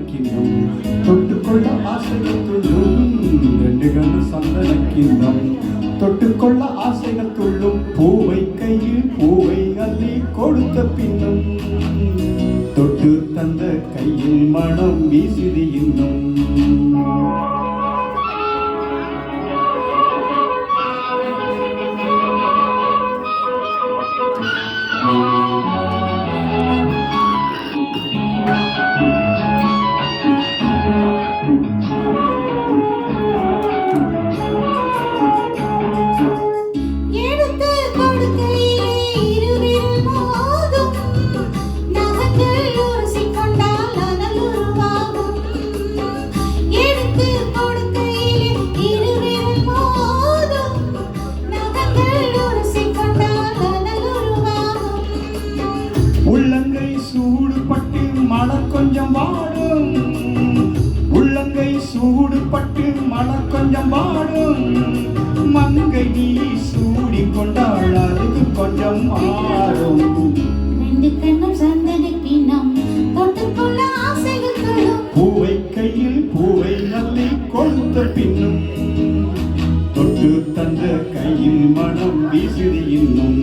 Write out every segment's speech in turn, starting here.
சந்தனக்கிண்ணம் தொட்டுக்கொள்ள ஆசைகள் துள்ளும் ரெண்டு கண்ணு சந்தனக்கிண்ணம் தொட்டுக்கொள்ள ஆசைகள் துள்ளும் பூவை கையில் பூவை அள்ளி கொடுத்த பின்னும் தொட்டு தந்த கையில் மனம் வீசுது இன்னும் உள்ளங்கை சூடுபட்டு மனம் கொஞ்சம் வாடும் உள்ளங்கை சூடுபட்டு மனம் கொஞ்சம் வாடும் மங்கை நீ சூடி கொண்டாள் அதுக்கு கொஞ்சம் மாறும் ரெண்டு கண்ணும் சந்தனக்கிண்ணம் தொட்டுக்கொள்ள ஆசைகள் துள்ளும் பூவை கையில் பூவை அள்ளி கொடுத்த பின்னும் தொட்டு தந்த கையில் மனம் வீசுது இன்னும்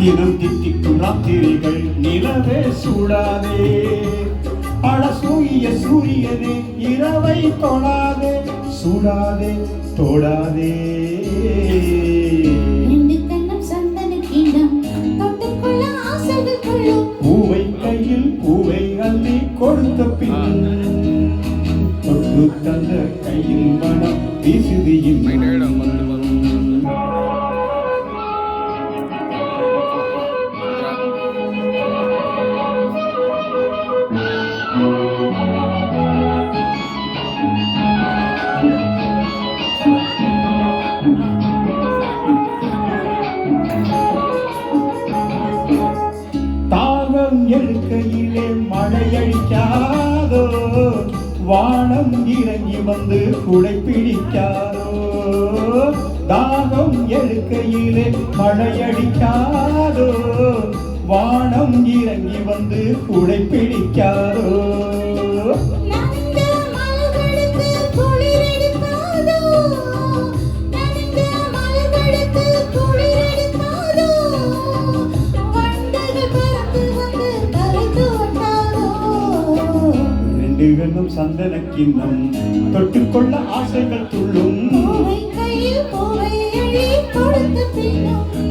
தினம் தித்திக்கும் ராத்திரிகள் நிலவே சூடாதே அழசூய சூரியனே இரவை தொடாதே சூடாதே தொடாதே ரெண்டு கண்ணும் சந்தனக்கிண்ணம் தொட்டுக்கொள்ள ஆசைகள் துள்ளும் பூவை கையில் பூவை அள்ளி கொடுத்த பின் தொட்டு தந்த கையில் மனம் வீசுது இன்னும் தாகம் எழுக்கையிலே மழையடிக்காதோ வானம் இறங்கி வந்து குடை பிடிக்காதோ தாகம் எழுக்கையிலே மழையடிக்காதோ வானம் இறங்கி வந்து குடை பிடிக்காதோ ரெண்டு சந்தனக்கிண்ணம் தொட்டுக்கொள்ள ஆசைகள் துள்ளும் பூவை கையில் பூவை அள்ளி கொடுத்த பின்னும்